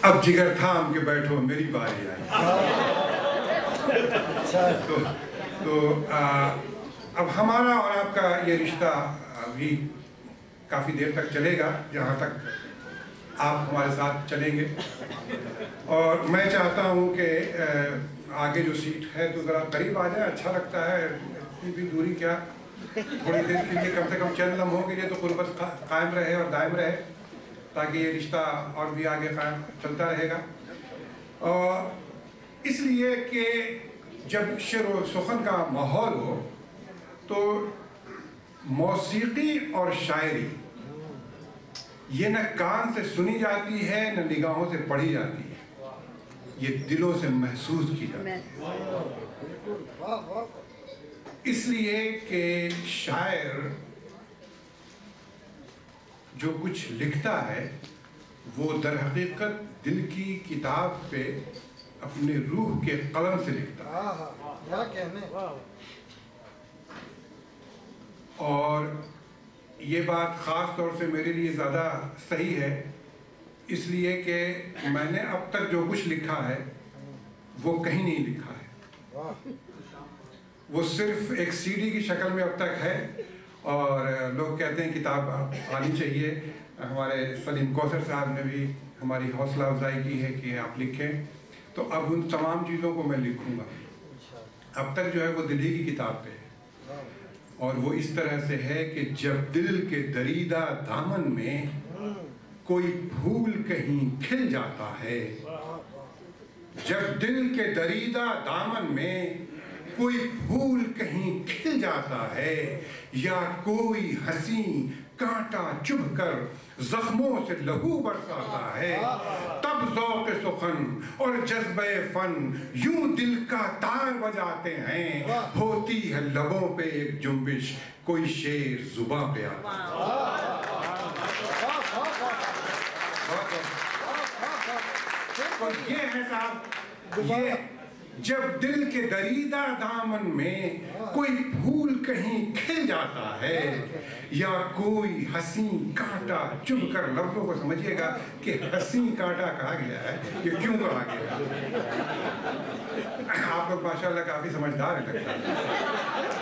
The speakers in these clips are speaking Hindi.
अब जिगर थाम के बैठो मेरी बारी आई। तो अब हमारा और आपका ये रिश्ता अभी काफ़ी देर तक चलेगा, जहाँ तक आप हमारे साथ चलेंगे। और मैं चाहता हूँ कि आगे जो सीट है तो ज़रा करीब आ जाए, अच्छा लगता है। इतनी भी दूरी क्या, थोड़ी देर के लिए कम से कम चंद लम्हों के लिए तो कुर्बत कायम रहे और दायम रहे, ताकि ये रिश्ता और भी आगे कायम चलता रहेगा। और इसलिए कि जब शेर व सुखन का माहौल हो तो मौसीकी और शायरी ये न कान से सुनी जाती है न निगाहों से पढ़ी जाती है, ये दिलों से महसूस की जाती है। इसलिए कि शायर जो कुछ लिखता है वो दर हकीकत दिल की किताब पे अपने रूह के कलम से लिखता है। और ये बात ख़ास तौर से मेरे लिए ज़्यादा सही है, इसलिए कि मैंने अब तक जो कुछ लिखा है वो कहीं नहीं लिखा है, वो सिर्फ एक सीडी की शक्ल में अब तक है। और लोग कहते हैं किताब आनी चाहिए। हमारे सलीम कौसर साहब ने भी हमारी हौसला अफजाई की है कि आप लिखें, तो अब उन तमाम चीज़ों को मैं लिखूँगा। अब तक जो है वो दिल ही की किताब पे है, और वो इस तरह से है कि जब दिल के दरीदा दामन में कोई फूल कहीं खिल जाता है, जब दिल के दरीदा दामन में कोई फूल कहीं खिल जाता है, या कोई हंसी कांटा चुभकर जख्मों से लहू बरसाता है, तब ज़ौक़ सुखन और जज्बे फन यूं दिल का तार बजाते हैं। होती है लबों पे एक जुम्बिश, कोई शेर जुबां पे आता है। और ये है साहब, ये जब दिल के दरीदा दामन में कोई फूल कहीं खिल जाता है, या कोई हंसी कांटा चुभकर, लफ्ज़ों को समझिएगा कि हंसी कांटा कहा गया है, ये क्यों कहा गया है। आप लोग माशाल्लाह काफ़ी समझदार हैं लगता है,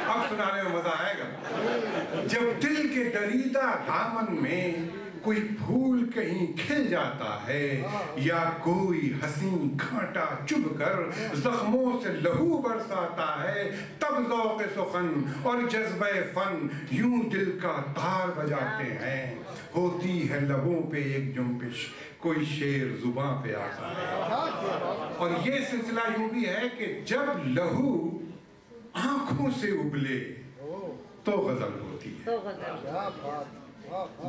अब सुनाने में मज़ा आएगा। जब दिल के दरीदा दामन में कोई फूल कहीं खिल जाता है, या कोई हंसी कांटा चुभकर जख्मों से लहू बरसाता है, तब ज़ौक़ सुखन और जज्बे फन यूं दिल का तार बजाते हैं। होती है लबों पे एक जुम्बिश, कोई शेर जुबां पे आता है। और ये सिलसिला यूं भी है कि जब लहू आंखों से उबले तो गजल होती है,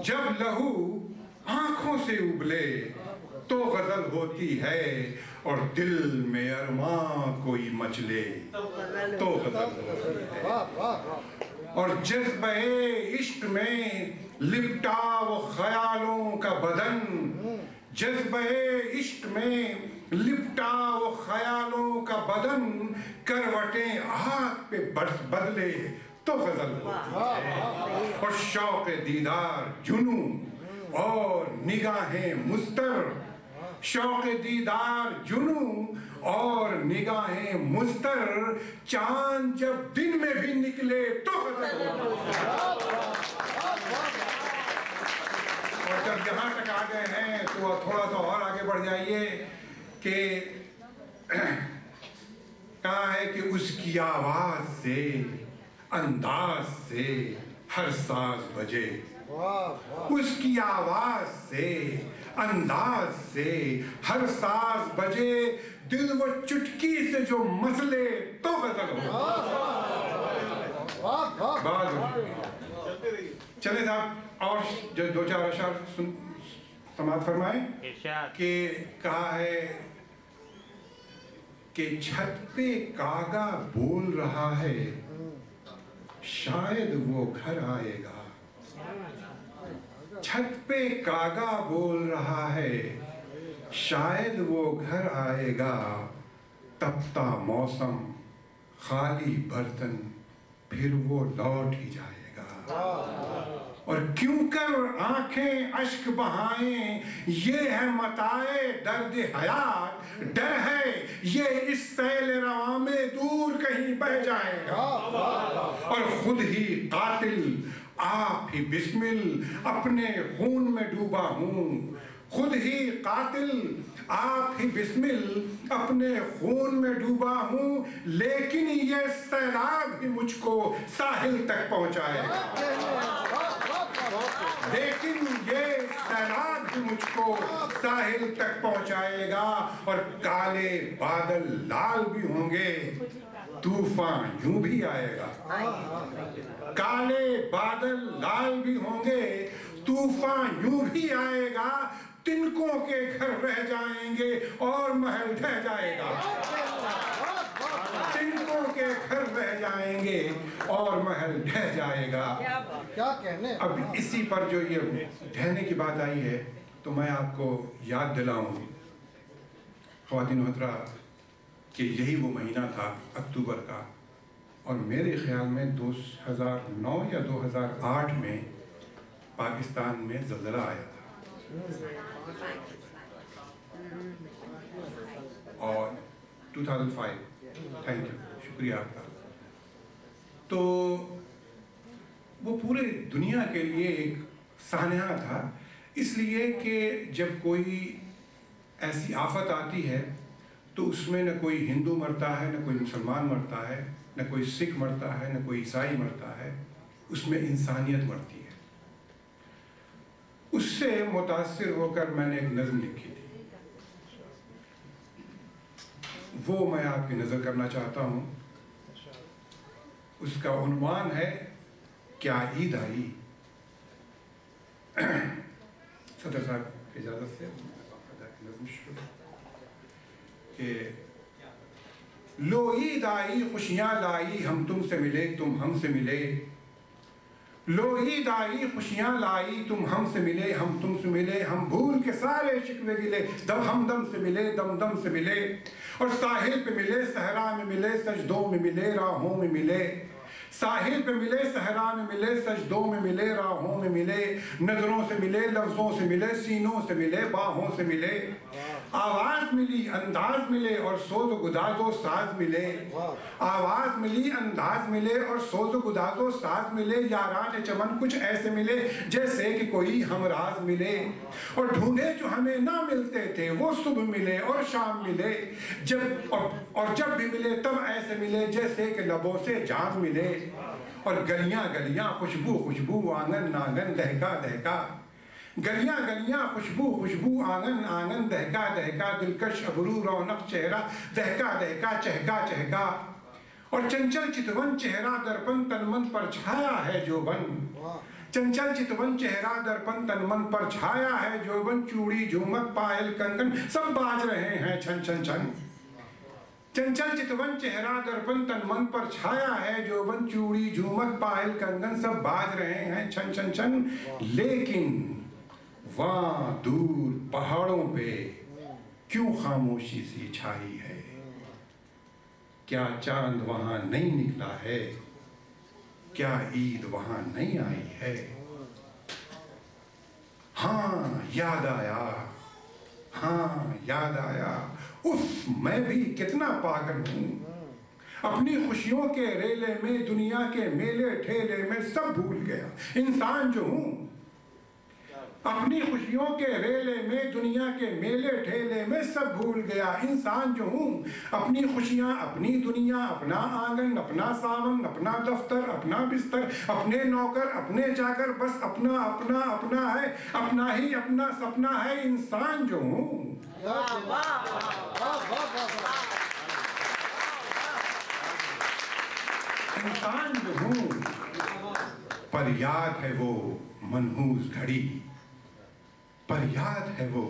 जब लहू आंखों से उबले तो गजल होती है, और दिल में अरमां कोई मचले तो गजल होती है। और जज्बे इश्क में लिपटा वो ख्यालों का बदन, जज्बे इश्क में लिपटा वो ख्यालों का बदन, करवटें आग पे बदले तो गजल होती है। और शौक़ दीदार जुनू और निगाहें मुस्तर, शौक़ दीदार जुनू और निगाहें मुस्तर, चांद जब दिन में भी निकले तो गजल होती है। और जब यहाँ तक आ गए हैं तो थोड़ा सा और आगे बढ़ जाइए कि कहा है कि उसकी आवाज से अंदाज से हर साज बजे, उसकी आवाज से अंदाज से हर साज बजे, दिल वो चुटकी से जो मसले तो गजल हो। चले साहब और जो दो चार अशआर समाप्त फरमाए कि कहा है कि छत पे कागा बोल रहा है, शायद वो घर आएगा। छत पे कागा बोल रहा है, शायद वो घर आएगा। तपता मौसम खाली बर्तन, फिर वो लौट ही जाएगा। और क्यों कर आंखें अश्क बहाएं, ये है मताए दर्द हयात, डर है ये इस सैल रवा में दूर कहीं बह जाएगा। और खुद ही कातिल आप ही बिस्मिल अपने खून में डूबा हूं, खुद ही कातिल आप ही बिस्मिल अपने खून में डूबा हूं, लेकिन ये सैलाब भी मुझको साहिल तक पहुंचाएगा, लेकिन ये सैलाब भी मुझको साहिल तक पहुंचाएगा। और काले बादल लाल भी होंगे, तूफान यूं भी आएगा, काले बादल लाल भी होंगे, तूफान यूं भी आएगा, तिनकों के घर रह जाएंगे और महल ढह जाएगा, तिनकों के घर रह जाएंगे और महल ढह जाएगा। क्या कहने। अब इसी पर जो ये ढहने की बात आई है, तो मैं आपको याद दिलाऊं ख्वातीन मोहतरा कि यही वो महीना था अक्टूबर का, और मेरे ख्याल में 2009 या 2008 में पाकिस्तान में ज़लज़ला आया था, और 2005, थैंक यू, शुक्रिया आपका। तो वो पूरे दुनिया के लिए एक सानहा था, इसलिए कि जब कोई ऐसी आफत आती है तो उसमें न कोई हिंदू मरता है, न कोई मुसलमान मरता है, न कोई सिख मरता है, न कोई ईसाई मरता है, उसमें इंसानियत मरती है। उससे मुतासिर होकर मैंने एक नज़्म लिखी थी, वो मैं आपकी नज़र करना चाहता हूँ। उसका उन्वान है क्या ईद आई। सदर साहब की इजाज़त से नज़्म शुरू कि लो ईद आई खुशियाँ लाई, हम तुमसे मिले तुम हमसे मिले, लो ईद आई खुशियाँ लाई, तुम हमसे मिले हम तुमसे मिले, हम भूल के सारे शिकवे गिले, दम हम दम से मिले दम दम से मिले, और साहिल पे मिले सहरा में मिले, सजदों में मिले राहों में मिले, साहिल पे मिले सहरा में मिले, सजदों में मिले राहों में मिले, नजरों से मिले लफ्जों से मिले, सीनों से मिले बाहों से मिले, आवाज मिली अंदाज मिले और सोज़ो गुदाज़ो साज मिले, आवाज मिली अंदाज मिले और सोज़ो गुदाज़ो साज मिले, यारान चमन कुछ ऐसे मिले जैसे कि कोई हमराज मिले, और ढूंढे जो हमें ना मिलते थे वो सुबह मिले और शाम मिले, जब और जब भी मिले तब ऐसे मिले जैसे कि लबों से जाम मिले, और गलियां गलियां खुशबू खुशबू आंगन आंगन दहका दहका, गलियां गलियां खुशबू खुशबू आंगन आंगन दहका दहका, दिलकश अबरू रौनक चेहरा दहका दहका चहका चहका, और चंचल चितवन चेहरा दर्पण तनमन पर छाया है जोबन, चंचल चितवन चेहरा दर्पण तनमन पर छाया है जोबन, चूड़ी झूमक पायल कंगन सब बाज रहे हैं छन छन छन, चंचल चितवन चेहरा दर्पण तनमन पर छाया है जोबन, चूड़ी झूमक पायल कंगन सब बाज रहे हैं छन छन छन, लेकिन वहां दूर पहाड़ों पे क्यों खामोशी सी छाई है, क्या चांद वहां नहीं निकला है, क्या ईद वहां नहीं आई है। हाँ याद आया, हाँ याद आया, उफ मैं भी कितना पागल हूं, अपनी खुशियों के रेले में दुनिया के मेले ठेले में सब भूल गया इंसान जो हूं, अपनी खुशियों के रेले में दुनिया के मेले ठेले में सब भूल गया इंसान जो हूं, अपनी खुशियां अपनी दुनिया अपना आंगन अपना सावन अपना दफ्तर अपना बिस्तर अपने नौकर अपने जाकर, बस अपना अपना अपना है, अपना ही अपना सपना है इंसान जो हूं। इंसान जो हूं, पर याद है वो मनहूस घड़ी, पर याद है वो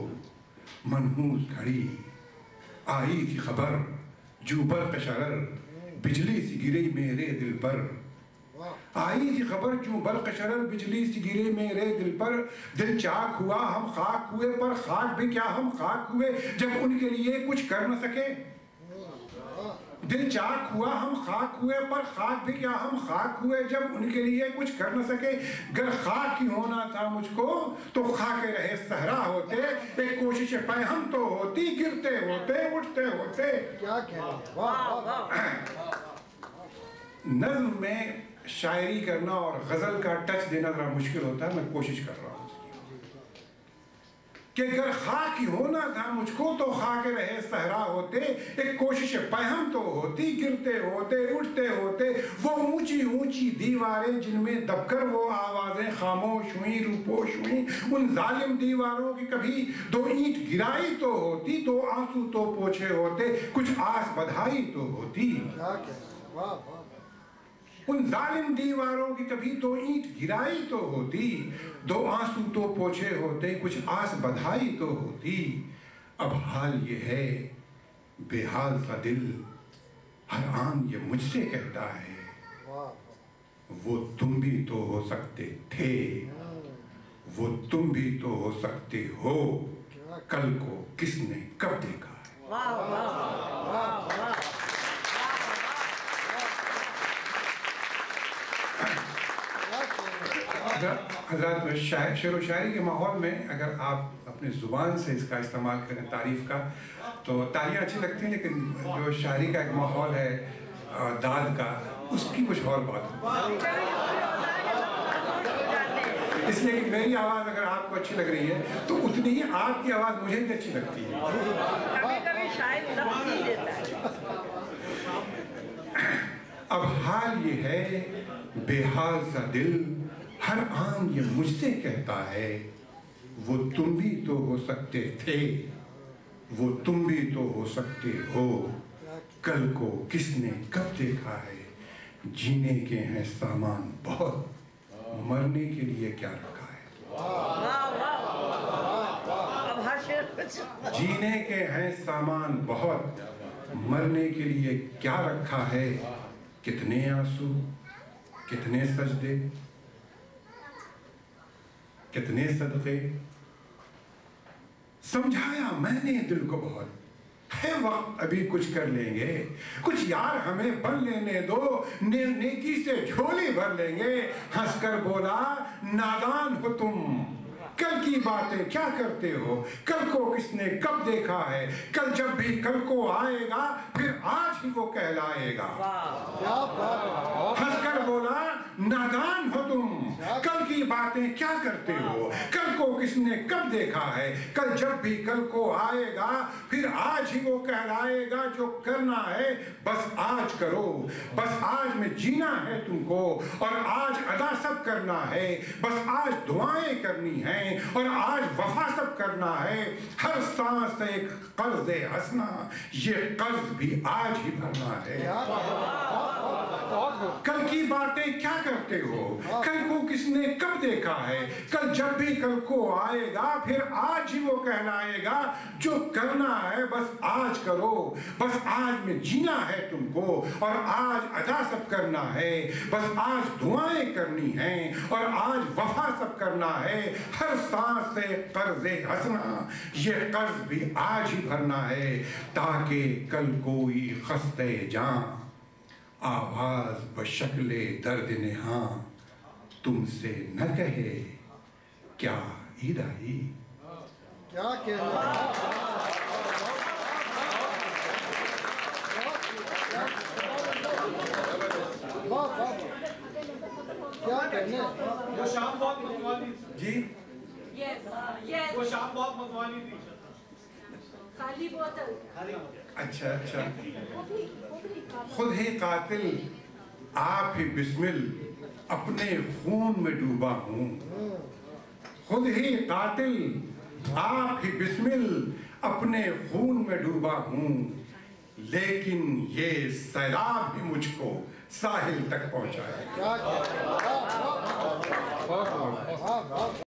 मनहूस घड़ी, आई थी खबर जू बर्क़ शरर बिजली सी गिरी मेरे दिल पर, आई थी खबर जू बर्क़ शरर बिजली सी गिरी मेरे दिल पर, दिल चाक हुआ हम खाक हुए, पर खाक भी क्या हम खाक हुए जब उनके लिए कुछ कर न सके, दिल चाक हुआ हम खाक हुए, पर खाक भी क्या हम खाक हुए जब उनके लिए कुछ कर न सके। गर खाक ही होना था मुझको तो खाके रहे सहरा होते, एक कोशिश पैहम तो होती, गिरते होते उठते होते। क्या कह रहे हैं, वाह वाह। नज्म में शायरी करना और गजल का टच देना जरा मुश्किल होता है, मैं कोशिश कर रहा हूँ कि अगर खाक ही होना था मुझको तो खाके रहे सहरा होते, एक कोशिश पैहम तो होती, गिरते होते उठते होते। वो ऊंची ऊंची दीवारें जिनमें दबकर वो आवाजें खामोश हुई, रूपोश हुई, उन जालिम दीवारों की कभी दो ईंट गिराई तो होती, दो आंसू तो पोछे होते, कुछ आस बधाई तो होती। क्या कह रहे हैं, वाह वाह। उन जालिम दीवारों की कभी दो ईंट गिराई तो होती, दो आंसू तो पोछे होते, कुछ आस बधाई तो होती। अब हाल ये है बेहाल सा दिल, हर आन ये मुझसे कहता है, वो तुम भी तो हो सकते थे, वो तुम भी तो हो सकते हो, कल को किसने कब देखा है। वाह वाह वाह वाह। हज़रत शेर व शायरी के माहौल में अगर आप अपनी ज़ुबान से इसका इस्तेमाल करें तारीफ़ का तो तालियां अच्छी लगती हैं, लेकिन जो शायरी का एक माहौल है दाद का, उसकी कुछ और बात है। इसलिए कि मेरी आवाज़ अगर आपको अच्छी लग रही है तो उतनी ही आपकी आवाज़ मुझे भी अच्छी लगती है। कभी-कभी शायद लफ्ज़ देता है। अब हाल ये है बेहाल सा दिल, हर आन ये मुझसे कहता है, वो तुम भी तो हो सकते थे, वो तुम भी तो हो सकते हो, कल को किसने कब देखा है। जीने के हैं सामान बहुत, मरने के लिए क्या रखा है। अब हर शेर जीने के हैं सामान बहुत, मरने के लिए क्या रखा है। कितने आंसू, कितने सजदे, कितने सदके, समझाया मैंने दिल को बहुत, है वक्त अभी कुछ कर लेंगे, कुछ यार हमें बन लेने दो, नेकी से झोली भर लेंगे। हंसकर बोला नादान हो तुम, कल की बातें क्या करते हो, कल को किसने कब देखा है। कल जब भी कल को आएगा फिर आज ही वो कहलाएगा। हंसकर बोला नादान हो तुम, कल की बातें क्या करते हो, कल को किसने कब देखा है। कल जब भी कल को आएगा फिर आज ही वो कहलाएगा। जो करना है बस आज करो, बस आज में जीना है तुमको, और आज अदा सब करना है, बस आज दुआएं करनी हैं और आज वफा सब करना है। हर सांस एक कर्ज हंसना, ये कर्ज भी आज ही भरना है। कल की बातें क्या करते हो, कल को किसने कब देखा है। कल जब भी कल को आएगा फिर आज ही वो कहलाएगा। जो करना है बस आज करो, बस आज में जीना है तुमको, और आज अदा सब करना है, बस आज दुआएं करनी हैं और आज वफा सब करना है। हर सांस से कर्ज़े हंसना, ये कर्ज भी आज ही भरना है, ताकि कल कोई खस्ते जां आवाज बशक्ले दर्द नेहा तुमसे न कहे क्या ईद आई। क्या कहना क्या कहने। वो शाम बहुत मतवाली जी यस वो शाम बहुत मतवाली थी। खाली बोतल। अच्छा अच्छा। खुद ही कातिल आप ही बिस्मिल अपने खून में डूबा हूँ। खुद ही कातिल आप ही बिस्मिल अपने खून में डूबा हूँ, लेकिन ये सैलाब ही मुझको साहिल तक पहुँचाए। क्या